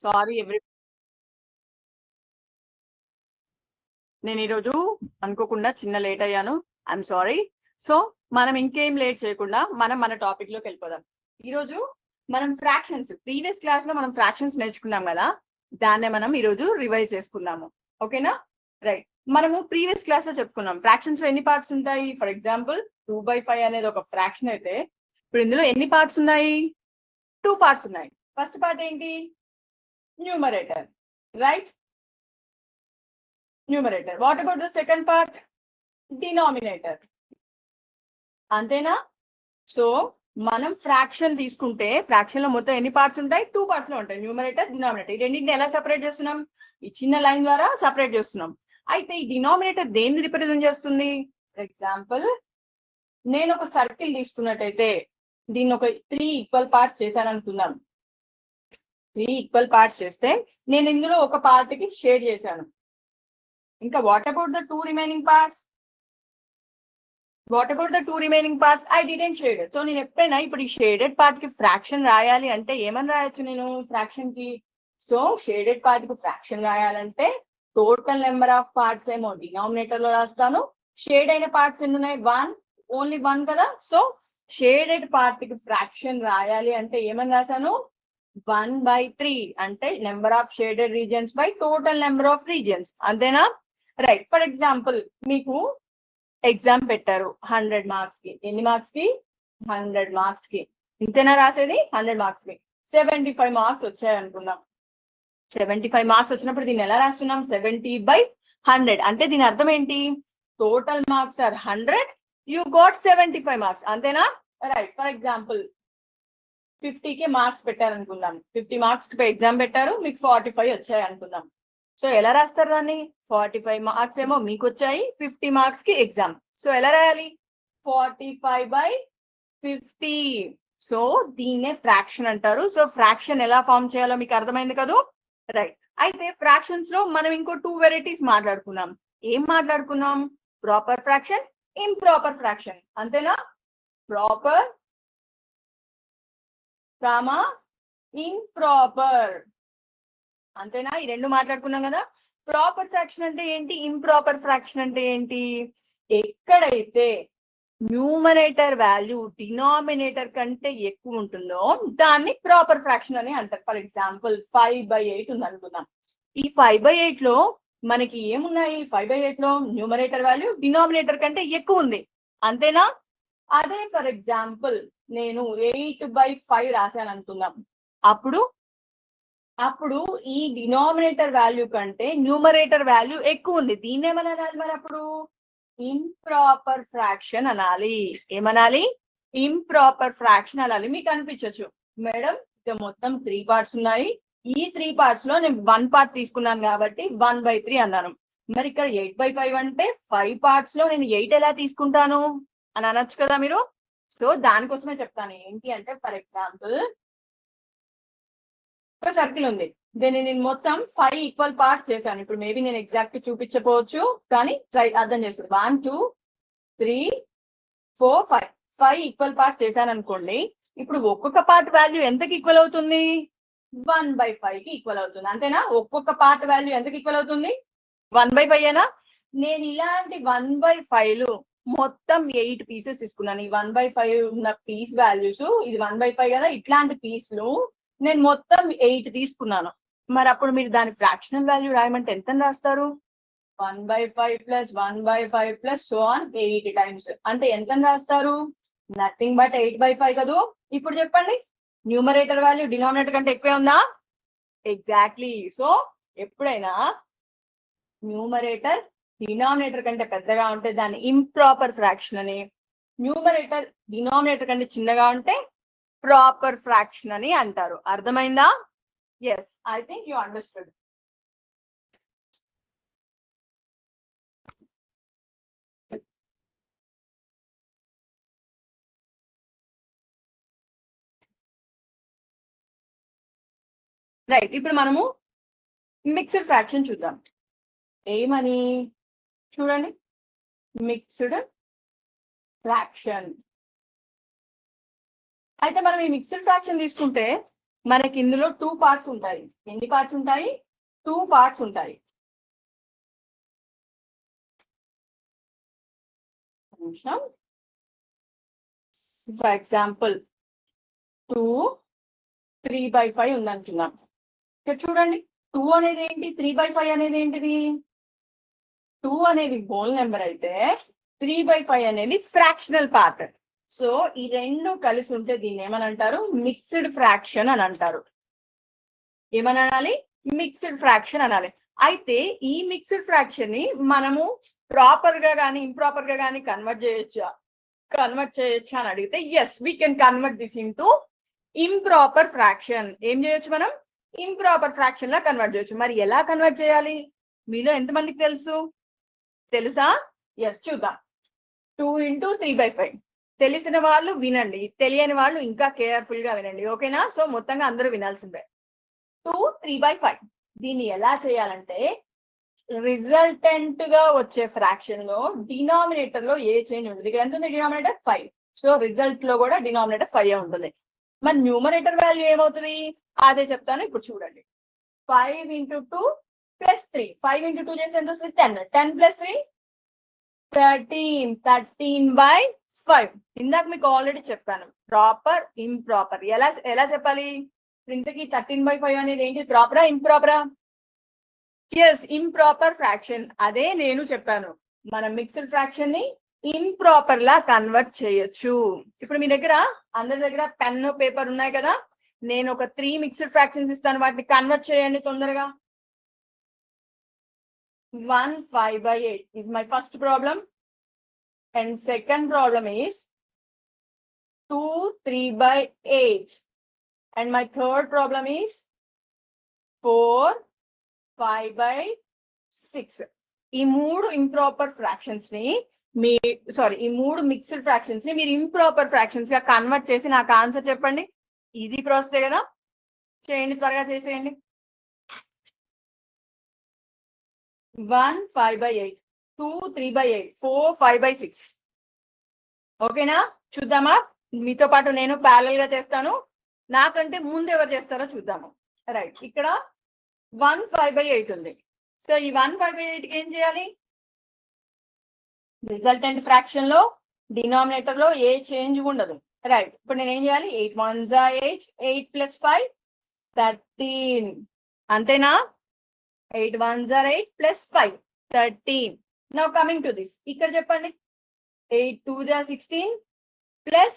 Sorry నేను ఈరోజు అనుకోకుండా చిన్న లేట్ అయ్యాను. I'm sorry. సో మనం ఇంకేం లేట్ చేయకుండా మన టాపిక్ లోకి వెళ్ళిపోదాం. ఈరోజు మనం ఫ్రాక్షన్స్, ప్రీవియస్ క్లాస్ లో మనం ఫ్రాక్షన్స్ నేర్చుకున్నాం కదా, దాన్నే మనం ఈరోజు రివైజ్ చేసుకున్నాము. ఓకేనా? రైట్. మనము ప్రీవియస్ క్లాస్ లో చెప్పుకున్నాం ఫ్రాక్షన్స్ లో ఎన్ని పార్ట్స్ ఉంటాయి. ఫర్ ఎగ్జాంపుల్ 2/5 అనేది ఒక ఫ్రాక్షన్ అయితే ఇప్పుడు ఇందులో ఎన్ని పార్ట్స్ ఉన్నాయి? 2 పార్ట్స్ ఉన్నాయి. ఫస్ట్ పార్ట్ ఏంటి? Numerator, right? Numerator. What about the second part? Denominator. అంతేనా? సో మనం ఫ్రాక్షన్ తీసుకుంటే ఫ్రాక్షన్ లో మొత్తం ఎన్ని పార్ట్స్ ఉంటాయి? 2 పార్ట్స్ లో ఉంటాయి, న్యూమరేటర్, డినామినేటర్. ఈ రెండింటిని ఎలా సెపరేట్ చేస్తున్నాం? ఈ చిన్న లైన్ ద్వారా సెపరేట్ చేస్తున్నాం. అయితే ఈ డినామినేటర్ దేన్ని రిప్రజెంట్ చేస్తుంది? ఫర్ ఎగ్జాంపుల్ నేను ఒక సర్కిల్ తీసుకున్నట్టయితే దీన్ని ఒక 3 ఈక్వల్ పార్ట్స్ చేశాను అనుకుందాం. 3 ఈక్వల్ పార్ట్స్ చేస్తే నేను ఇందులో ఒక పార్ట్ కి షేడ్ చేశాను. ఇంకా what about the 2 remaining parts? What about the 2 remaining parts? I didn't shade. So నేను ఎప్పుడైనా ఇప్పుడు ఈ షేడెడ్ పార్ట్ కి ఫ్రాక్షన్ రాయాలి అంటే ఏమని రాయొచ్చు నేను ఫ్రాక్షన్ కి? సో షేడెడ్ పార్ట్ కి ఫ్రాక్షన్ రాయాలంటే టోటల్ నెంబర్ ఆఫ్ పార్ట్స్ ఏమో డినామినేటర్ లో రాస్తాను. షేడ్ అయిన పార్ట్స్ ఎన్ని ఉన్నాయి? 1, ఓన్లీ 1 కదా. సో షేడెడ్ పార్ట్ కి ఫ్రాక్షన్ రాయాలి అంటే ఏమని రాశాను? 1/3 అంటే number of shaded regions by total number of regions. అంతేనా? రైట్. ఫర్ ఎగ్జాంపుల్ మీకు ఎగ్జామ్ పెట్టారు 100 మార్క్స్ కి. ఎన్ని మార్క్స్ కి? 100 మార్క్స్ కి. ఇంతేనా రాసేది? 100 మార్క్స్ కి 75 మార్క్స్ వచ్చాయి అనుకుందాం. 75 మార్క్స్ వచ్చినప్పుడు దీన్ని ఎలా రాస్తున్నాం? 70/100. అంటే దీని అర్థం ఏంటి? Total marks are 100, you got 75 marks. అంతేనా? రైట్. ఫర్ ఎగ్జాంపుల్ 50కి మార్క్స్ పెట్టారు అనుకుందాం. 50 మార్క్స్ కి ఎగ్జామ్ పెట్టారు, మీకు 45 వచ్చాయి అనుకుందాం. సో ఎలా రాస్తారు దాన్ని? 45 మార్క్స్ ఏమో మీకు వచ్చాయి, 50 మార్క్స్ కి ఎగ్జామ్. సో ఎలా రాయాలి? 45/50. సో దీన్నే ఫ్రాక్షన్ అంటారు. సో ఫ్రాక్షన్ ఎలా ఫామ్ చేయాలో మీకు అర్థమైంది కదా? రైట్. అయితే ఫ్రాక్షన్స్ లో మనం ఇంకో 2 వెరైటీస్ మాట్లాడుకున్నాం. ఏం మాట్లాడుకున్నాం? Proper fraction, improper fraction. అంతేనా? Proper comma improper. అంతేనా? ఈ రెండు మాట్లాడుకున్నాం కదా. ప్రాపర్ ఫ్రాక్షన్ అంటే ఏంటి, ఇంప్రాపర్ ఫ్రాక్షన్ అంటే ఏంటి? ఎక్కడైతే న్యూమరేటర్ వాల్యూ డినామినేటర్ కంటే ఎక్కువ ఉంటుందో దాన్ని ప్రాపర్ ఫ్రాక్షన్ అని అంటారు. ఫర్ ఎగ్జాంపుల్ 5/8 ఉంది అనుకుందాం. ఈ 5/8 లో మనకి ఏమున్నాయి? 5/8 లో న్యూమరేటర్ వాల్యూ డినామినేటర్ కంటే ఎక్కువ ఉంది. అంతేనా? అదే ఫర్ ఎగ్జాంపుల్ నేను 8/5 రాశాను అనుకుందాం. అప్పుడు ఈ డినామినేటర్ వాల్యూ కంటే న్యూమరేటర్ వాల్యూ ఎక్కువ ఉంది. దీన్ని ఏమనాలి మరి? అప్పుడు ఇంప్రాపర్ ఫ్రాక్షన్ అనాలి. ఏమనాలి? ఇంప్రాపర్ ఫ్రాక్షన్ అనాలి. మీకు అనిపించవచ్చు, మేడం ఇక మొత్తం 3 పార్ట్స్ ఉన్నాయి, ఈ 3 పార్ట్స్ లో నేను 1 పార్ట్ తీసుకున్నాను కాబట్టి 1/3 అన్నాను. మరి ఇక్కడ 8/5 అంటే 5 పార్ట్స్ లో నేను 8 ఎలా తీసుకుంటాను అని అనొచ్చు కదా మీరు. సో దానికోసమే చెప్తాను. ఏంటి అంటే ఫర్ ఎగ్జాంపుల్ ఒక సర్కిల్ ఉంది, దీన్ని నేను మొత్తం 5 ఈక్వల్ పార్ట్స్ చేశాను. ఇప్పుడు మేబీ నేను ఎగ్జాక్ట్ చూపించకపోవచ్చు, కానీ ట్రై అర్థం చేసుకోండి. 1 2 3 4 5 ఈక్వల్ పార్ట్స్ చేశాను అనుకోండి. ఇప్పుడు ఒక్కొక్క పార్ట్ వాల్యూ ఎంతకి ఈక్వల్ అవుతుంది? 1/5 కి ఈక్వల్ అవుతుంది. అంతేనా? ఒక్కొక్క పార్ట్ వాల్యూ ఎంతకి ఈక్వల్ అవుతుంది? 1/5 ఏనా? నేను ఇలాంటి 1/5 మొత్తం 8 పీసెస్ తీసుకున్నాను. ఈ 1/5 ఉన్న పీస్ వాల్యూస్, ఇది 1/5 కదా, ఇట్లాంటి పీస్లు నేను మొత్తం 8 తీసుకున్నాను. మరి అప్పుడు మీరు దాని ఫ్రాక్షనల్ వాల్యూ రాయమంటే ఎంత రాస్తారు? 1/5 plus 1/5 plus so on 8 times. అంటే ఎంత రాస్తారు? నథింగ్ బట్ 8/5 కదా. ఇప్పుడు చెప్పండి, న్యూమరేటర్ వాల్యూ డినామినేటర్ కంటే ఎక్కువే ఉందా? ఎగ్జాక్ట్లీ. సో ఎప్పుడైనా న్యూమరేటర్ డినామినేటర్ కంటే పెద్దగా ఉంటే దాన్ని ఇంప్రాపర్ ఫ్రాక్షన్ అని, న్యూమరేటర్ డినామినేటర్ కంటే చిన్నగా ఉంటే ప్రాపర్ ఫ్రాక్షన్ అని అంటారు. అర్థమైందా? Yes, I think you understood. Right. ఇప్పుడు మనము మిక్స్డ్ ఫ్రాక్షన్ చూద్దాం. ఏమని చూడండి, మిక్స్డ్ ఫ్రాక్షన్. అయితే మనం ఈ మిక్స్డ్ ఫ్రాక్షన్ తీసుకుంటే మనకి ఇందులో 2 పార్ట్స్ ఉంటాయి. ఎన్ని పార్ట్స్ ఉంటాయి? 2 పార్ట్స్ ఉంటాయి. For example 2 3/5 ఉందనుకున్నాం. ఇక్కడ చూడండి 2 అనేది ఏంటి, 3/5 అనేది ఏంటిది? 2 అనేది హోల్ నెంబర్ అయితే 3/5 అనేది ఫ్రాక్షనల్ పార్ట్. సో ఈ రెండు కలిసి ఉంటే దీన్ని ఏమని అంటారు? మిక్స్డ్ ఫ్రాక్షన్ అని అంటారు. ఏమని అనాలి? మిక్స్డ్ ఫ్రాక్షన్ అనాలి. అయితే ఈ మిక్స్డ్ ఫ్రాక్షన్ ని మనము ప్రాపర్ గా కానీ ఇంప్రాపర్ గా కానీ కన్వర్ట్ చేయొచ్చా అని అడిగితే yes, we can convert this into improper fraction. ఏం చేయొచ్చు మనం? ఇంప్రాపర్ ఫ్రాక్షన్ లా కన్వర్ట్ చేయొచ్చు. మరి ఎలా కన్వర్ట్ చేయాలి? మీలో ఎంతమందికి తెలుసా? ఎస్, చూద్దాం. 2 × 3/5. తెలిసిన వాళ్ళు వినండి, తెలియని వాళ్ళు ఇంకా కేర్ఫుల్ గా వినండి. ఓకేనా? సో మొత్తంగా అందరూ వినాల్సిందే. 2 3/5. దీన్ని ఎలా చేయాలంటే రిజల్టెంట్ గా వచ్చే ఫ్రాక్షన్ లో డినామినేటర్ లో ఏ చేంజ్ ఉంటుంది. ఇక్కడ ఎంత ఉంది? డినామినేటర్ 5. సో రిజల్ట్ లో కూడా డినామినేటర్ 5 ఉంటుంది. మరి న్యూమరేటర్ వాల్యూ ఏమవుతుంది? అదే చెప్తాను, ఇప్పుడు చూడండి. 5 × 2 + 3. 5 × 2 చేస్తే ఎంత వస్తుంది? 10. 10 + 3 13. 13/5. ఇందాక మీకు ఆల్రెడీ చెప్పాను ప్రాపర్ ఇంప్రాపర్ ఎలా చెప్పాలి. ఇంతకీ 13/5 అనేది ఏంటి? ప్రాపరా ఇంప్రాపరా? Yes, improper fraction. అదే నేను చెప్పాను, మనం మిక్స్డ్ ఫ్రాక్షన్ ని ఇంప్రాపర్ లా కన్వర్ట్ చేయొచ్చు. ఇప్పుడు మీ దగ్గర అందరి దగ్గర పెన్ పేపర్ ఉన్నాయి కదా, నేను ఒక 3 మిక్స్డ్ ఫ్రాక్షన్స్ ఇస్తాను, వాటిని కన్వర్ట్ చేయండి తొందరగా. 1 5/8 is my first problem, and second problem is 2 3/8, and my third problem is 4 5/6. ఈ 3 ఇంప్రాపర్ ఫ్రాక్షన్స్ ని ఈ 3 మిక్స్డ్ ఫ్రాక్షన్స్ ని మీరు ఇంప్రాపర్ ఫ్రాక్షన్స్ గా కన్వర్ట్ చేసి నాకు ఆన్సర్ చెప్పండి. ఈజీ ప్రాసెస్ కదా, చేయండి, త్వరగా చేసేయండి. 1 5/8, 2 3/8, 4 5/6. ఓకేనా? చూద్దామా? మీతో పాటు నేను ప్యారలల్ గా చేస్తాను, నాకంటే ముందు ఎవరు చేస్తారో చూద్దాము. రైట్, ఇక్కడ 1 5/8 ఉంది. సో ఈ 1 5/8 ఏం చేయాలి? రిజల్టెంట్ ఫ్రాక్షన్ లో డినామినేటర్ లో ఏ చేంజ్ ఉండదు. రైట్, ఇప్పుడు నేను ఏం చేయాలి? 8 1s are 8, 8 + 5 13. అంతేనా? 8 1s are 8 + 5 13. Now coming to this, ఇక్కడ చెప్పండి. 8 2s are 16 +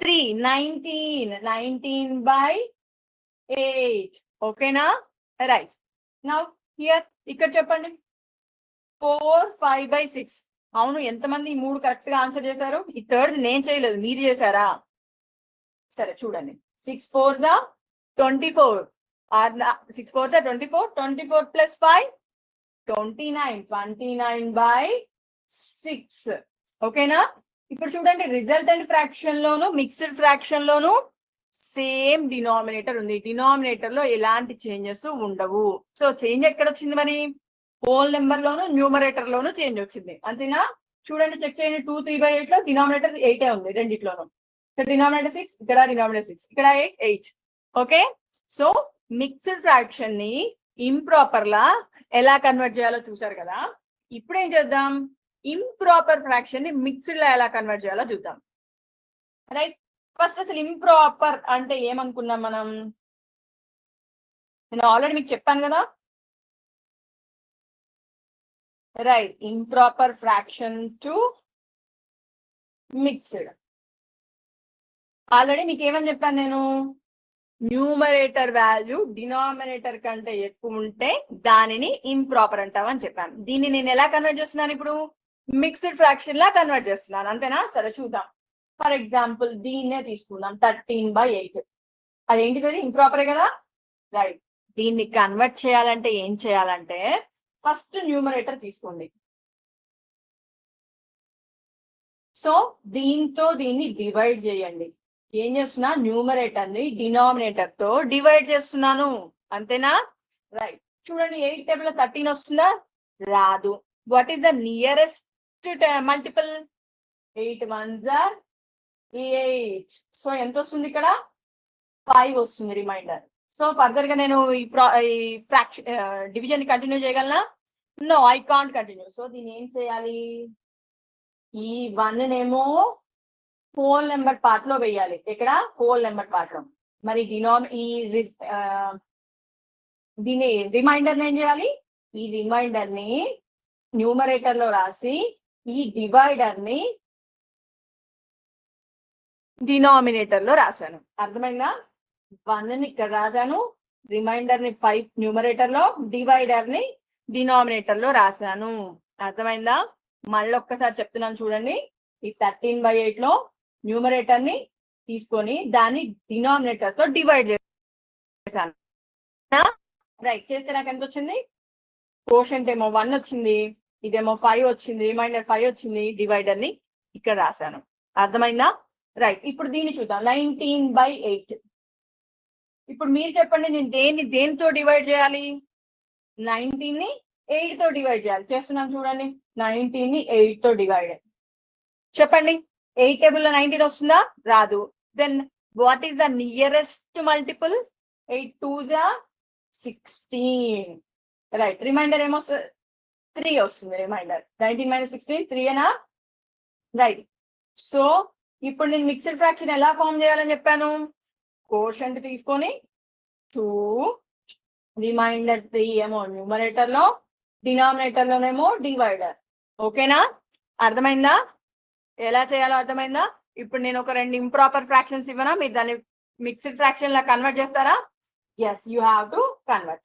3 19. 19/8. ఓకేనా? రైట్, నౌ హియర్ ఇక్కడ చెప్పండి. 4 5/6. అవును, ఎంతమంది ఈ 3 కరెక్ట్ గా ఆన్సర్ చేశారు? ఈ థర్డ్ నేను చేయలేదు, మీరు చేశారా? సరే చూడండి. 6 4s are 24. 6 4s are 24. 24 + 5 29. 29/6. ఓకేనా? ఇప్పుడు చూడండి, రిజల్టెంట్ ఫ్రాక్షన్ లోను మిక్స్డ్ ఫ్రాక్షన్ లోను సేమ్ డినామినేటర్ ఉంది. డినామినేటర్ లో ఎలాంటి చేంజెస్ ఉండవు. సో చేంజ్ ఎక్కడ వచ్చింది మరి? హోల్ నెంబర్ లోను న్యూమరేటర్ లోను చేంజ్ వచ్చింది. అంతేనా? చూడండి, చెక్ చేయండి. 2 3/8 లో డినామినేటర్ 8 ఉంది రెండిట్లోనూ. ఇక్కడ డినామినేటర్ 6, ఇక్కడ డినామినేటర్ 6, ఇక్కడ 8 8. ఓకే, సో మిక్స్డ్ ఫ్రాక్షన్ ని ఇంప్రాపర్ లా ఎలా కన్వర్ట్ చేయాలో చూసారు కదా. ఇప్పుడు ఏం చేద్దాం? ఇంప్రాపర్ ఫ్రాక్షన్ ని మిక్స్డ్ లా ఎలా కన్వర్ట్ చేయాలో చూద్దాం. రైట్, ఫస్ట్ అసలు ఇంప్రాపర్ అంటే ఏమనుకున్నాం మనం? నేను ఆల్రెడీ మీకు చెప్పాను కదా. Right, improper fraction to mixed. Already మీకు ఏమని చెప్పాను నేను? న్యూమరేటర్ వాల్యూ డినామినేటర్ కంటే ఎక్కువ ఉంటే దానిని ఇంప్రాపర్ అంటామని చెప్పాను. దీన్ని నేను ఎలా కన్వర్ట్ చేస్తున్నాను? ఇప్పుడు మిక్స్డ్ ఫ్రాక్షన్ లా కన్వర్ట్ చేస్తున్నాను. అంతేనా? సరే చూద్దాం. ఫర్ ఎగ్జాంపుల్ దీన్నే తీసుకుందాం, 13/8. అదేంటిది? ఇంప్రాపరే కదా. రైట్, దీన్ని కన్వర్ట్ చేయాలంటే ఏం చేయాలంటే ఫస్ట్ న్యూమరేటర్ తీసుకోండి. సో దీంతో దీన్ని డివైడ్ చేయండి. ఏం చేస్తున్నా? న్యూమరేటర్ ని డినామినేటర్ తో డివైడ్ చేస్తున్నాను. అంతేనా? రైట్, చూడండి 8 టేబుల్ 13 వస్తుందా? రాదు. What is the nearest multiple? 8 1s are 8. So ఎంత వస్తుంది ఇక్కడ? 5 వస్తుంది రిమైండర్. సో ఫర్దర్ గా నేను ఈ ఫ్రాక్షన్ డివిజన్ కంటిన్యూ చేయగలనా? No, I can't continue. So దీన్ని ఏం చేయాలి? ఈ 1 నేమో హోల్ నెంబర్ పార్ట్ లో వేయాలి. ఇక్కడ హోల్ నెంబర్ పార్ట్ లో. మరి దీని రిమైండర్ ఏం చేయాలి? ఈ రిమైండర్ ని న్యూమరేటర్ లో రాసి ఈ డివైడర్ ని డినామినేటర్ లో రాశాను. అర్థమైందా? 1 ని ఇక్కడ రాశాను, రిమైండర్ ని 5 న్యూమరేటర్ లో, డివైడర్ ని డినామినేటర్ లో రాశాను. అర్థమైందా? మళ్ళీ ఒక్కసారి చెప్తున్నాను చూడండి. ఈ 13/8 లో న్యూమరేటర్ ని తీసుకొని దాన్ని డినామినేటర్ తో డివైడ్ చేశాను. రైట్, చేస్తే నాకు ఎంత వచ్చింది? కోషంట్ ఏమో 1 వచ్చింది, ఇదేమో 5 వచ్చింది, రిమైండర్ 5 వచ్చింది, డివైడర్ ని ఇక్కడ రాశాను. అర్థమైందా? రైట్, ఇప్పుడు దీన్ని చూద్దాం. 19/8. ఇప్పుడు మీరు చెప్పండి, నేను దేనితో డివైడ్ చేయాలి? 19 ని 8 తో డివైడ్ చేయాలి. చేస్తున్నాను చూడండి. 19 ని 8 తో డివైడ్. చెప్పండి, 8 టేబుల్ లో 19 వస్తుందా? రాదు. Then what is the nearest multiple? 8 2s are 16. Right, remainder ఏమో 3 వస్తుంది. రిమైండర్ 19 - 16 3 అనా? రైట్. సో ఇప్పుడు నేను మిక్స్డ్ ఫ్రాక్షన్ ఎలా ఫామ్ చేయాలని చెప్పాను? కోషంట్ తీసుకొని 2, రిమైండర్ 3 ఏమో న్యూమరేటర్ లో, డినామినేటర్ లోనేమో డివైడర్. ఓకేనా? అర్థమైందా? ఎలా చేయాలో అర్థమైందా? ఇప్పుడు నేను ఒక 2 ఇంప్రాపర్ ఫ్రాక్షన్స్ ఇవ్వనా? మీరు దాన్ని మిక్స్డ్ ఫ్రాక్షన్ లా కన్వర్ట్ చేస్తారా? Yes, you have to convert.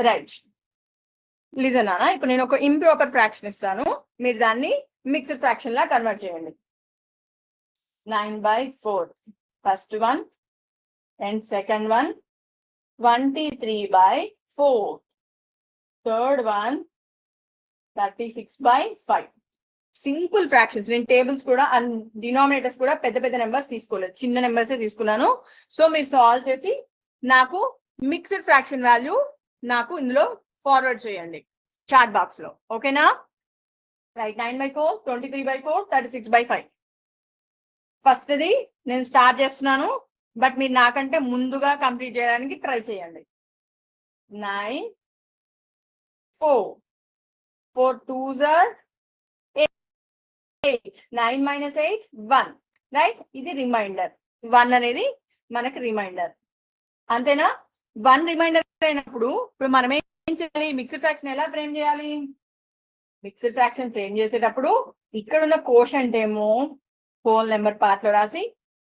Right, listen అన్న. ఇప్పుడు నేను ఒక ఇంప్రాపర్ ఫ్రాక్షన్ ఇస్తాను, మీరు దాన్ని మిక్స్డ్ ఫ్రాక్షన్ లా కన్వర్ట్ చేయండి. 9/4 first one, and second one 23/4, third one 36/5. Simple fractions. నేను టేబుల్స్ కూడా డినామినేటర్స్ కూడా పెద్ద పెద్ద నెంబర్స్ తీసుకోలేదు, చిన్న నెంబర్స్ తీసుకున్నాను. సో మీరు సాల్వ్ చేసి నాకు మిక్స్డ్ ఫ్రాక్షన్ వాల్యూ నాకు ఇందులో ఫార్వర్డ్ చేయండి చాట్ బాక్స్ లో. ఓకేనా? రైట్, 9/4, 23/4, 36/5. ఫస్ట్ ది నేను స్టార్ట్ చేస్తున్నాను, బట్ మీరు నాకంటే ముందుగా కంప్లీట్ చేయడానికి ట్రై చేయండి. 9 4 4 2s are 8. 9 - 8 1. రైట్, ఇది రిమైండర్. 1 అనేది మనకి రిమైండర్. అంతేనా? 1 రిమైండర్ అయినప్పుడు ఇప్పుడు మనం ఏం చేయాలి? మిక్స్డ్ ఫ్రాక్షన్ ఎలా ఫ్రేమ్ చేయాలి? మిక్స్డ్ ఫ్రాక్షన్ ఫ్రేమ్ చేసేటప్పుడు ఇక్కడ ఉన్న కోషంట్ ఏమో హోల్ నెంబర్ పార్ట్ లో రాసి,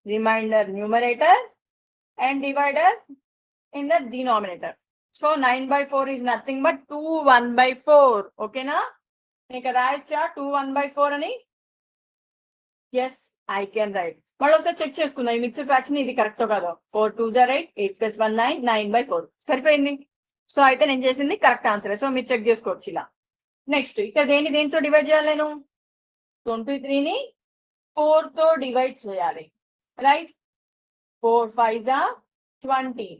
remainder numerator and divider in the denominator. So 9/4 is nothing but 2 1/4. ఓకేనా? ఇక్కడ రాయొచ్చా 2 1/4 అని? Yes, I can write. మళ్ళీ ఒకసారి చెక్ చేసుకుందాం ఈ మిక్స్డ్ ఫ్రాక్షన్ ఇది కరెక్టో కాదో. 4 2s are 8, 8 + 1 9, 9/4. సరిపోయింది. సో అయితే నేను చేసింది కరెక్ట్ ఆన్సర్. సో మీరు చెక్ చేసుకోవచ్చు ఇలా. నెక్స్ట్ ఇక్కడ దేనితో డివైడ్ చేయాలి? నేను 23 ని 4 తో డివైడ్ చేయాలి. Right, 4 5s are 20.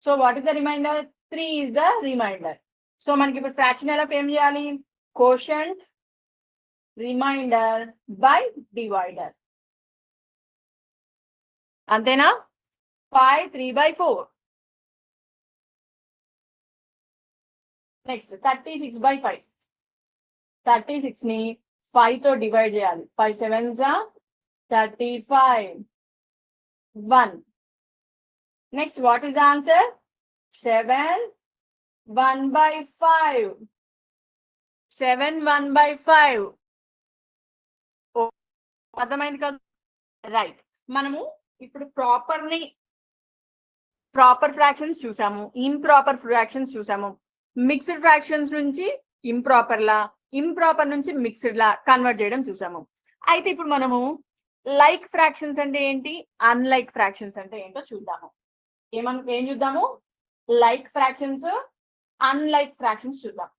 So what is the remainder? 3 is the remainder. So మనకి ఇప్పుడు ఫ్రాక్షన్ ఎలా ఫ్రేమ్ చేయాలి? Quotient remainder by divider. అంతేనా? 5 3/4. నెక్స్ట్ 36/5. 36 ని 5 తో డివైడ్ చేయాలి. 5 7s are 35. 1. Next what is the answer? 7 1/5. 7 1/5. అర్థమైంది కదా? రైట్, మనము ఇప్పుడు ప్రాపర్ ఫ్రాక్షన్స్ చూసాము, ఇంప్రాపర్ ఫ్రాక్షన్స్ చూసాము. మిక్స్డ్ ఫ్రాక్షన్స్ నుంచి ఇంప్రాపర్ నుంచి మిక్స్డ్ లా కన్వర్ట్ చేయడం చూసాము. అయితే ఇప్పుడు మనము లైక్ ఫ్రాక్షన్స్ అంటే ఏంటి, అన్లైక్ ఫ్రాక్షన్స్ అంటే ఏంటో చూద్దాము. ఏం చూద్దాము? లైక్ ఫ్రాక్షన్స్, అన్లైక్ ఫ్రాక్షన్స్ చూద్దాం.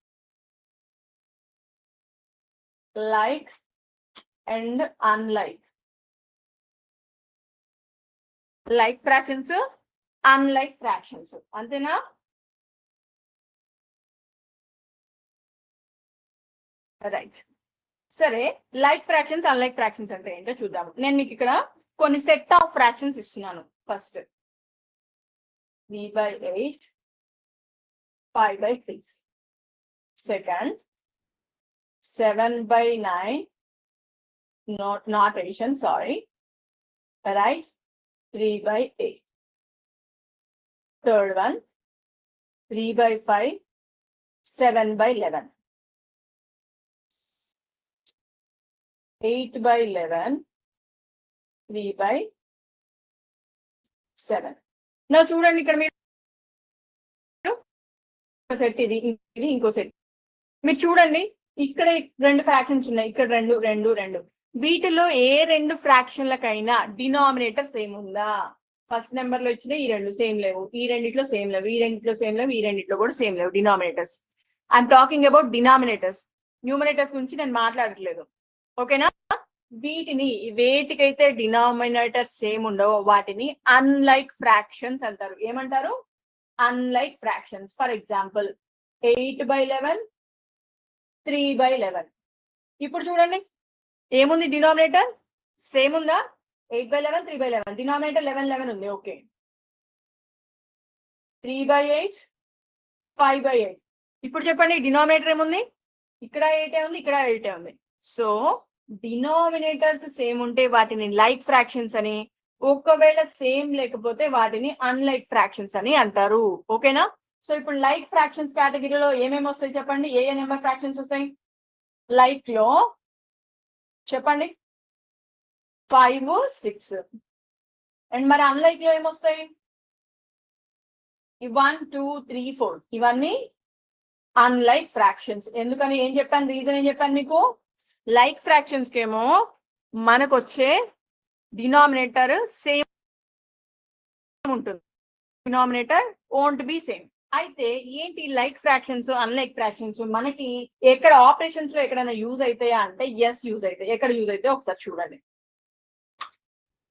Like and unlike. Like fractions, unlike fractions. అంతేనా? రైట్. సరే, లైక్ ఫ్రాక్షన్స్ అన్లైక్ ఫ్రాక్షన్స్ అంటే ఏంటో చూద్దాం. నేను మీకు ఇక్కడ కొన్ని సెట్ ఆఫ్ ఫ్రాక్షన్స్ ఇస్తున్నాను. First 3/8, 5/6. Second 7/9, not addition, sorry. Right, 3/8. Third one 3/5, 7/11. 8/11, 3/7. నా చూడండి ఇక్కడ మీరు సెట్, ఇది ఇంకో సెట్. మీరు చూడండి ఇక్కడ రెండు ఫ్రాక్షన్స్ ఉన్నాయి, ఇక్కడ రెండు. వీటిలో ఏ రెండు ఫ్రాక్షన్లకైనా డినామినేటర్ సేమ్ ఉందా? ఫస్ట్ నెంబర్ లో ఇచ్చిన ఈ రెండు సేమ్ లేవు, ఈ రెండిట్లో సేమ్ లేవు, ఈ రెండిట్లో సేమ్ లేవు, ఈ రెండిట్లో కూడా సేమ్ లేవు denominators. I'm talking about denominators. Numerators గురించి నేను మాట్లాడట్లేదు, ఓకేనా? వీటిని వేటికైతే డినామినేటర్ సేమ్ ఉండవో వాటిని అన్లైక్ ఫ్రాక్షన్స్ అంటారు. ఏమంటారు? Unlike fractions. For example 8/11, 3/11. ఇప్పుడు చూడండి ఏముంది, డినామినేటర్ సేమ్ ఉందా? 8/11, 3/11. డినామినేటర్ 11 ఉంది, ఓకే. 3/8, 5/8. ఇప్పుడు చెప్పండి డినామినేటర్ ఏముంది? ఇక్కడ 8 ఉంది, ఇక్కడ 8 ఉంది. సో డినామినేటర్స్ సేమ్ ఉంటే వాటిని లైక్ ఫ్రాక్షన్స్ అని, ఒకవేళ సేమ్ లేకపోతే వాటిని అన్లైక్ ఫ్రాక్షన్స్ అని అంటారు, ఓకేనా? సో ఇప్పుడు లైక్ ఫ్రాక్షన్స్ కేటగిరీలో ఏమేమి వస్తాయి చెప్పండి? ఏ నెంబర్ ఫ్రాక్షన్స్ వస్తాయి లైక్ లో? చెప్పండి. 5, 6. అండ్ మరి అన్లైక్ లో ఏమొస్తాయి? 1, 2, 3, 4. ఇవన్నీ అన్లైక్ ఫ్రాక్షన్స్. ఎందుకని ఏం చెప్పాను? రీజన్ ఏం చెప్పాను మీకు? లైక్ ఫ్రాక్షన్స్ కేమో మనకు వచ్చే డినామినేటర్ సేమ్ ఉంటుంది, డినామినేటర్ వోంట్ బి సేమ్. అయితే ఏంటి లైక్ ఫ్రాక్షన్స్ అన్లైక్ ఫ్రాక్షన్స్ మనకి ఎక్కడ ఆపరేషన్స్ లో ఎక్కడైనా యూజ్ అవుతాయా అంటే ఎస్ యూజ్ అవుతాయి. ఎక్కడ యూజ్ అయితే ఒకసారి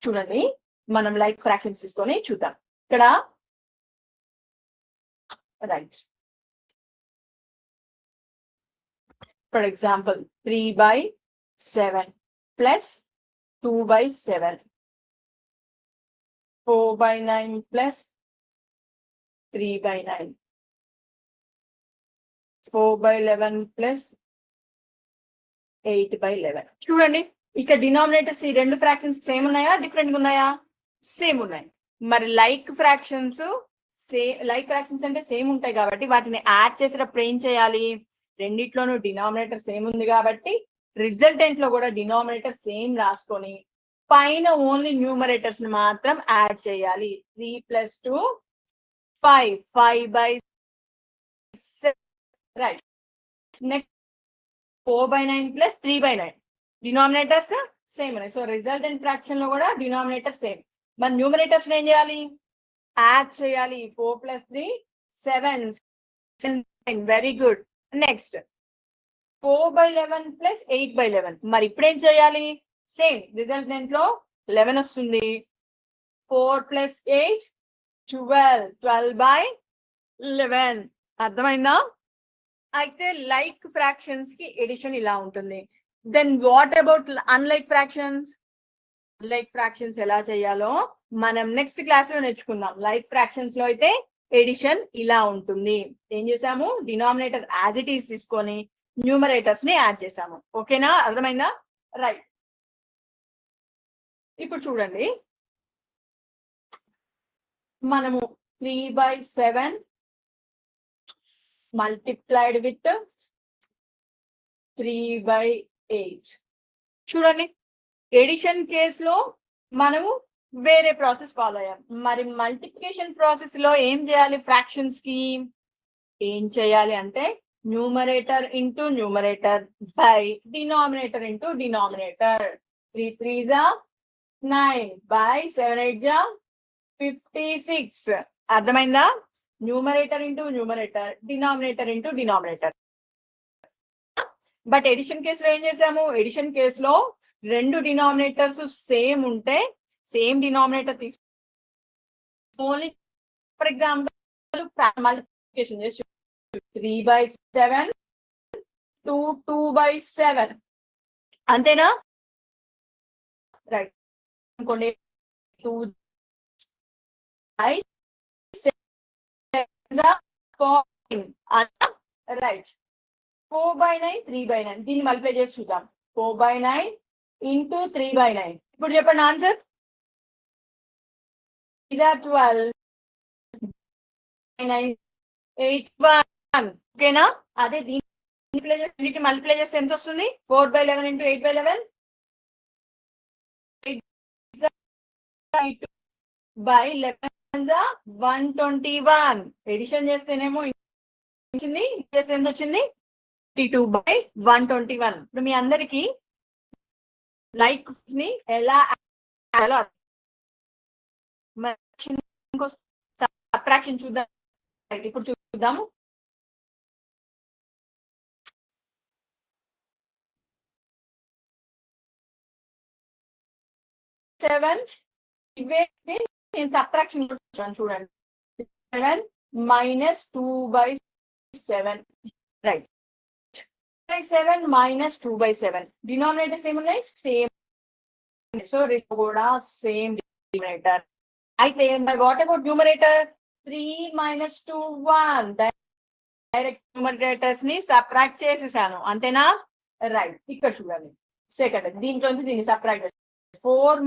చూడండి మనం లైక్ ఫ్రాక్షన్స్ తీసుకొని చూద్దాం. ఇక్కడ right, for example 3/7 plus 2/7, 4/9 plus 3/9, 4/11 plus 8/11. చూడండి ఇక్కడ డినామినేటర్స్ ఈ రెండు ఫ్రాక్షన్స్ సేమ్ ఉన్నాయా, డిఫరెంట్ గా ఉన్నాయా? సేమ్ ఉన్నాయి. మరి లైక్ ఫ్రాక్షన్స్ అంటే సేమ్ ఉంటాయి కాబట్టి వాటిని యాడ్ చేసేటప్పుడు ఏం చేయాలి? రెండిట్లోనూ డినామినేటర్ సేమ్ ఉంది కాబట్టి రిజల్టెంట్ లో కూడా డినామినేటర్ సేమ్ రాసుకొని పైన ఓన్లీ న్యూమరేటర్స్ ని మాత్రం యాడ్ చేయాలి. 3 + 2 5, 5/7. Right. Next 4/9 plus 3/9. Denominators same ఉన్నాయి. సో రిజల్టెంట్ ఫ్రాక్షన్ లో కూడా డినామినేటర్ సేమ్. మరి న్యూమరేటర్స్ ఏం చేయాలి? యాడ్ చేయాలి. 4 + 3 7. Very good. Next 4/11 plus 8/11. మరి ఇప్పుడు ఏం చేయాలి? సేమ్ రిజల్టెంట్ లో 11 వస్తుంది. 4 + 8 12, 12/11. అర్థమైందా? అయితే లైక్ ఫ్రాక్షన్స్ కి ఎడిషన్ ఇలా ఉంటుంది. Then what about unlike fractions? Like fractions ఎలా చేయాలో మనం నెక్స్ట్ క్లాస్ లో నేర్చుకుందాం. లైక్ ఫ్రాక్షన్స్ లో అయితే ఎడిషన్ ఇలా ఉంటుంది. ఏం చేసాము? డినామినేటర్ యాజ్ ఇట్ ఈస్ తీసుకొని న్యూమరేటర్స్ ని యాడ్ చేసాము. ఓకేనా? అర్థమైందా? రైట్. ఇప్పుడు చూడండి మనము 3/7 మల్టిప్లైడ్ విత్ 3/8. చూడండి ఎడిషన్ కేసులో మనము వేరే ప్రాసెస్ ఫాలో అయ్యాం. మరి మల్టిప్లికేషన్ ప్రాసెస్ లో ఏం చేయాలి? ఫ్రాక్షన్స్ కి ఏం చేయాలి అంటే numerator into numerator by denominator into denominator. 3 3s 9 by 7 8s 56. అర్థమైందా? Numerator into numerator, denominator into denominator. But addition కేసులో ఏం చేసాము? ఎడిషన్ కేసులో రెండు డినామినేటర్స్ సేమ్ ఉంటే same denominator only for example multiplication చేసి 3/7 ఇంటూ 2/7 అంతేనా? రైట్ అనుకోండి 2/7 రైట్ 4/9 3/9 దీన్ని మల్టిప్లై చేసి చూద్దాం 4/9 ఇంటూ 3/9 ఇప్పుడు చెప్పండి ఆన్సర్ ఇదా 12 8/1 ఓకేనా? అదే దీన్ని మల్టిప్లై చేస్తే ఎంత వస్తుంది 4/11 ఇంటూ 8/11 121 ఎడిషన్ చేస్తేనేమో ఎంత వచ్చింది 32/121 ఇప్పుడు మీ అందరికి లైక్ ని ఎలా అట్రాక్షన్ చూద్దాం ఇప్పుడు చూద్దాము నేను సబ్ట్రాక్షన్ చూడండి 7 minus 2/7 రైట్ 7 minus 2/7 డినామినేటర్స్ ఏమున్నాయి సేమ్ సో కూడా సేమ్ డినామినేటర్ అయితే మరి what about numerator 3 minus 2 1 direct numerators ని సబ్ట్రాక్ట్ చేసేసాను అంతేనా? రైట్ ఇక్కడ చూడండి సెకండ్ దీంట్లోంచి దీన్ని సబ్ట్రాక్ట్ 4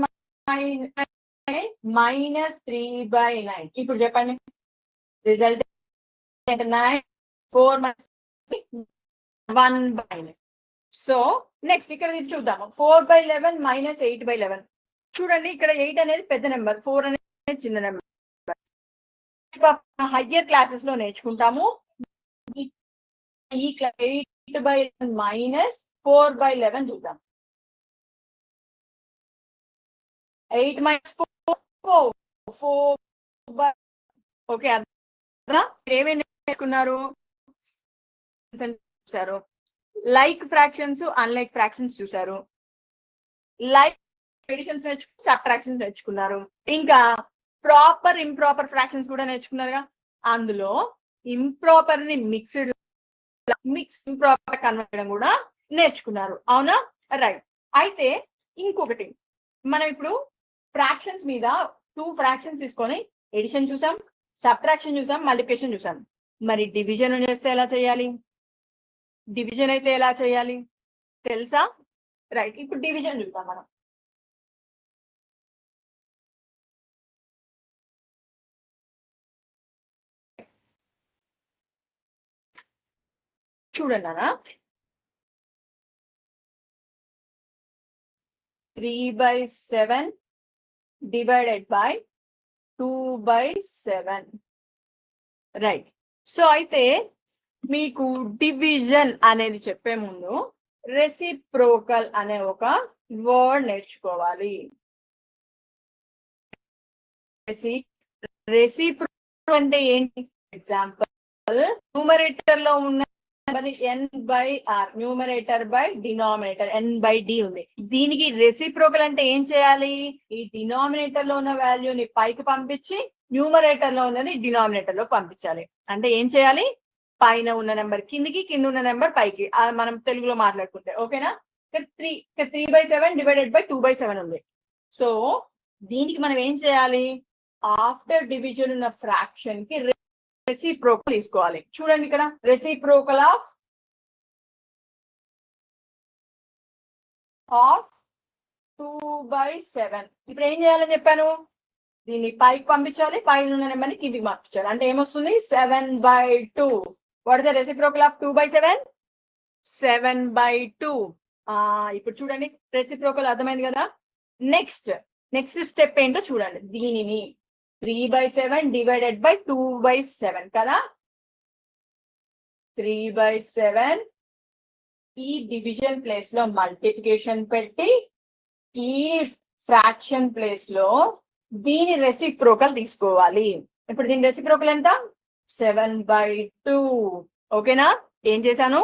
minus 3/9 ఇప్పుడు చెప్పండి రిజల్ట్ 9 4 1/9 సో నెక్స్ట్ ఇక్కడ చూద్దాము 4/11 minus 8/11 చూడండి ఇక్కడ 8 అనేది పెద్ద నెంబర్ 4 అనేది చిన్న నెంబర్ హయ్యర్ క్లాసెస్ లో నేర్చుకుంటాము ఈ 8/11 minus 4/11 చూద్దాం 8 minus 4 ఓకే ఏమేమి నేర్చుకున్నారు చూసారు లైక్ ఫ్రాక్షన్స్ అన్లైక్ ఫ్రాక్షన్స్ చూసారు లైక్ ఎడిషన్స్ నేర్చుకుని సబ్ట్రాక్షన్స్ నేర్చుకున్నారు ఇంకా ప్రాపర్ ఇంప్రాపర్ ఫ్రాక్షన్స్ కూడా నేర్చుకున్నారుగా అందులో ఇంప్రాపర్ ని మిక్స్డ్ ఇంప్రాపర్ కన్వర్ట్ చేయడం కూడా నేర్చుకున్నారు అవునా? రైట్ అయితే ఇంకొకటి మనం ఇప్పుడు ఫ్రాక్షన్స్ మీద 2 ఫ్రాక్షన్స్ తీసుకొని ఎడిషన్ చూసాం సబ్ట్రాక్షన్ చూసాం మల్టిప్లికేషన్ చూసాం మరి డివిజన్ చేస్తే ఎలా చేయాలి డివిజన్ అయితే ఎలా చేయాలి తెలుసా? రైట్ ఇప్పుడు డివిజన్ చూద్దాం మనం చూడండి అన్న 3/7 divided by 2/7 రైట్ సో అయితే మీకు డివిజన్ అనేది చెప్పే ముందు రెసిప్రోకల్ అనే ఒక వర్డ్ నేర్చుకోవాలి రెసిప్రోకల్ అంటే ఏంటి ఎగ్జాంపుల్ న్యూమరేటర్ లో ఉన్న n/r numerator by denominator n/d ఉంది దీనికి రెసిప్రోకల్ అంటే ఏం చేయాలి ఈ డినామినేటర్ లో ఉన్న వాల్యూని పైకి పంపించి న్యూమరేటర్ లో ఉన్నది డినామినేటర్ లో పంపించాలి అంటే ఏం చేయాలి పైన ఉన్న నెంబర్ కిందికి కింద ఉన్న నెంబర్ పైకి మనం తెలుగులో మాట్లాడుకుంటే ఓకేనా 3/7 డివైడెడ్ బై 2/7 ఉంది సో దీనికి మనం ఏం చేయాలి ఆఫ్టర్ డివిజన్ ఉన్న ఫ్రాక్షన్ కి రెసిప్రోకల్ తీసుకోవాలి చూడండి ఇక్కడ రెసిప్రోకల్ ఆఫ్ 2/7 ఇప్పుడు ఏం చేయాలని చెప్పాను దీన్ని పైకి పంపించాలి పైన ఉన్న నెంబర్ని కిందికి పంపించాలి అంటే ఏమొస్తుంది 7/2 what is the reciprocal of 2/7 7/2 ఇప్పుడు చూడండి రెసిప్రోకల్ అర్థమైంది కదా నెక్స్ట్ స్టెప్ ఏంటో చూడండి దీనిని 3/7 డివైడెడ్ బై 2/7 కదా 3/7 ఈ డివిజన్ ప్లేస్ లో మల్టిప్లికేషన్ పెట్టి ఈ ఫ్రాక్షన్ ప్లేస్ లో దీని రెసిప్రోకల్ తీసుకోవాలి ఇప్పుడు దీని రెసిప్రోకల్ ఎంత 7/2 ఓకేనా ఏం చేశాను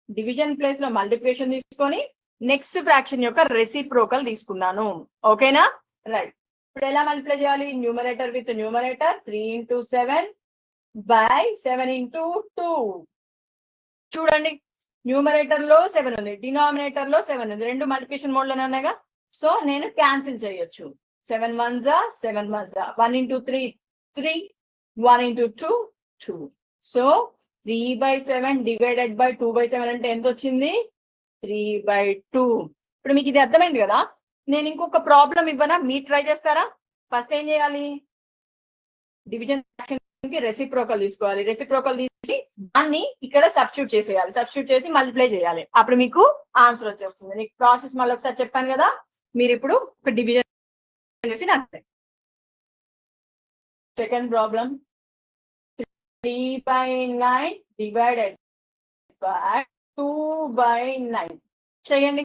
డివిజన్ ప్లేస్ లో మల్టిప్లికేషన్ తీసుకొని నెక్స్ట్ ఫ్రాక్షన్ యొక్క రెసిప్రోకల్ తీసుకున్నాను ఓకేనా రైట్ ఇప్పుడు ఎలా మల్టిప్లై చేయాలి numerator with numerator 3 into 7 by 7 into 2 చూడండి న్యూమరేటర్ లో 7 ఉంది, డినామినేటర్ లో 7 ఉంది, రెండు మల్టిప్లికేషన్ మోడ్ లోనే ఉన్నాయిగా. సో నేను క్యాన్సిల్ చేయొచ్చు. 7 1s 7 1s 1 into 3 3, 1 into 2 2. So 3/7 divided by 2/7 అంటే ఎంత వచ్చింది? 3/2. ఇప్పుడు మీకు ఇది అర్థమైంది కదా. నేను ఇంకొక ప్రాబ్లం ఇవ్వనా, మీరు ట్రై చేస్తారా? ఫస్ట్ ఏం చేయాలి? డివిజన్ కి రెసిప్రోకల్ తీసుకోవాలి. రెసిప్రోకల్ తీసి దాన్ని ఇక్కడ సబ్స్టిట్యూట్ చేసేయాలి. సబ్స్టిట్యూట్ చేసి మల్టిప్లై చేయాలి. అప్పుడు మీకు ఆన్సర్ వచ్చేస్తుంది. నీకు ప్రాసెస్ మళ్ళీ ఒకసారి చెప్పాను కదా. మీరు ఇప్పుడు ఒక డివిజన్ చేసి నాకు సెకండ్ ప్రాబ్లం 3/9 డివైడెడ్ బై 2/9 చేయండి.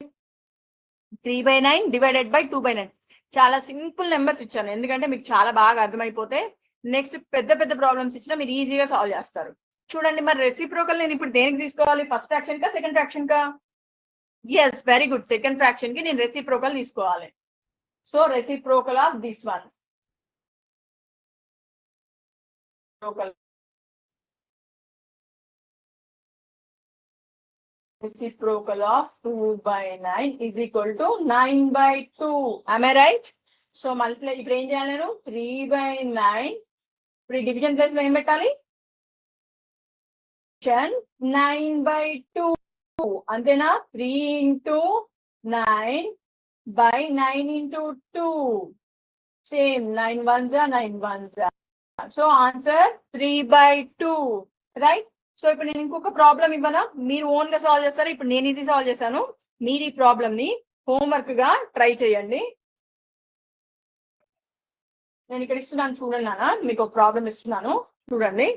3/9 డివైడెడ్ బై 2/9. చాలా సింపుల్ నెంబర్స్ ఇచ్చాను, ఎందుకంటే మీకు చాలా బాగా అర్థమైపోతే నెక్స్ట్ పెద్ద పెద్ద ప్రాబ్లమ్స్ ఇచ్చినా మీరు ఈజీగా సాల్వ్ చేస్తారు. చూడండి, మరి రెసిప్రోకల్ నేను ఇప్పుడు దేనికి తీసుకోవాలి? ఫస్ట్ ఫ్రాక్షన్ కా సెకండ్ ఫ్రాక్షన్ కా? Yes, very good. Second fraction కి నేను రెసిప్రోకల్ తీసుకోవాలి. So reciprocal of this one, reciprocal of 2/9 is equal to 9/2. Am I right? So multiply. ఇప్పుడు ఏం చేయాలి నేను? 3/9. ఇప్పుడు డివిజన్ ప్లేస్ లో ఏం పెట్టాలి? 9/2 అంతేనా? 3 into 9 by 9 into 2. Same, 9 1s 9 1s. So answer 3/2, right? So ఇప్పుడు నేను ఇంకొక ప్రాబ్లం ఇవ్వనా, మీరు ఓన్ గా సాల్వ్ చేస్తారు. ఇప్పుడు నేను ఇది సాల్వ్ చేశాను, మీరు ఈ ప్రాబ్లం ని హోంవర్క్ గా ట్రై చేయండి. నేను ఇక్కడ ఇస్తున్నాను చూడండి నాన్న, మీకు ఒక ప్రాబ్లం ఇస్తున్నాను చూడండి.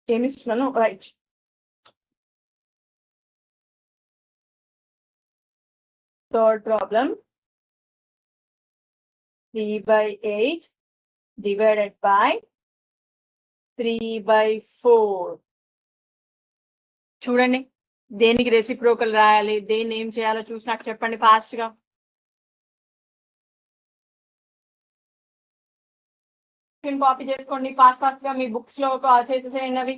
ఏమిస్తున్నాను, right. Third problem, 3/8 divided by 3/4. చూడండి, దేనికి రెసిప్రోకల్ రాయాలి, దేన్ని ఏం చేయాలో చూసి నాకు చెప్పండి ఫాస్ట్ గా. కాపీ చేసుకోండి ఫాస్ట్ గా, మీ బుక్స్ లో చేసేసేయండి అవి.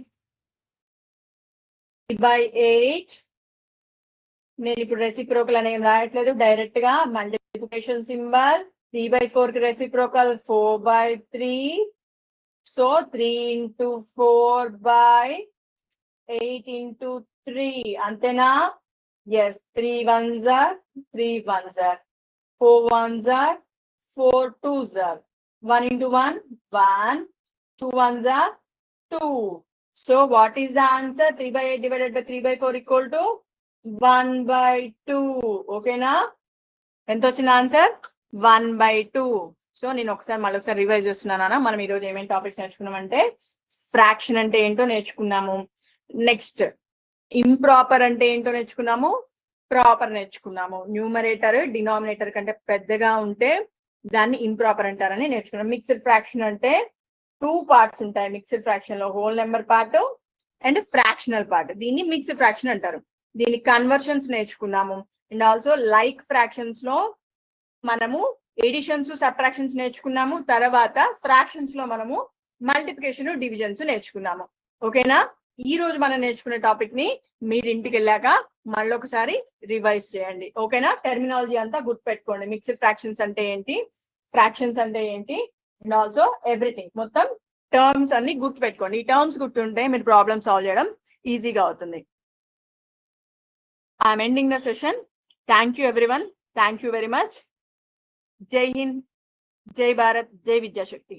3/8 నేను ఇప్పుడు రెసిప్రోకల్ అని ఏం రాయట్లేదు, డైరెక్ట్ గా మల్టిప్లికేషన్ సింబల్. 3/4 కి రెసిప్రోకల్ 4/3. సో 3 into 4/8 into 3 అంతేనా? Yes. 3 1s 3 1s 4 1s 4 2s 1 into 1 1, 2 1s 2. So what is the answer? 3/8 divided by 3/4 equal to 1/2. ఓకేనా? ఎంత వచ్చింది ఆన్సర్? 1/2. సో నేను ఒకసారి మళ్ళీ ఒకసారి రివైజ్ చేస్తున్నానా. మనం ఈరోజు ఏమేమి టాపిక్స్ నేర్చుకున్నామంటే, ఫ్రాక్షన్ అంటే ఏంటో నేర్చుకున్నాము, నెక్స్ట్ ఇంప్రాపర్ అంటే ఏంటో నేర్చుకున్నాము, ప్రాపర్ నేర్చుకున్నాము. న్యూమరేటర్ డినామినేటర్ కంటే పెద్దగా ఉంటే దాన్ని ఇంప్రాపర్ అంటారని నేర్చుకున్నాం. మిక్స్డ్ ఫ్రాక్షన్ అంటే 2 parts ఉంటాయి. మిక్స్డ్ ఫ్రాక్షన్ లో whole number part and fractional part, దీన్ని మిక్స్డ్ ఫ్రాక్షన్ అంటారు. దీని కన్వర్షన్స్ నేర్చుకున్నాము. అండ్ ఆల్సో లైక్ ఫ్రాక్షన్స్ లో మనము ఎడిషన్స్ సబ్ట్రాక్షన్స్ నేర్చుకున్నాము. తర్వాత ఫ్రాక్షన్స్ లో మనము మల్టిప్లికేషన్ డివిజన్స్ నేర్చుకున్నాము. ఓకేనా? ఈ రోజు మనం నేర్చుకునే టాపిక్ ని మీరు ఇంటికి వెళ్ళాక మళ్ళీ ఒకసారి రివైజ్ చేయండి. ఓకేనా? టెర్మినాలజీ అంతా గుర్తుపెట్టుకోండి. మిక్స్డ్ ఫ్రాక్షన్స్ అంటే ఏంటి, ఫ్రాక్షన్స్ అంటే ఏంటి, అండ్ ఆల్సో ఎవ్రీథింగ్, మొత్తం టర్మ్స్ అన్ని గుర్తుపెట్టుకోండి. ఈ టర్మ్స్ గుర్తుంటే మీరు ప్రాబ్లమ్ సాల్వ్ చేయడం ఈజీగా అవుతుంది. I'm ending the session. Thank you everyone. Thank you very much. జై హింద్, జై భారత్, జై విద్యాశక్తి.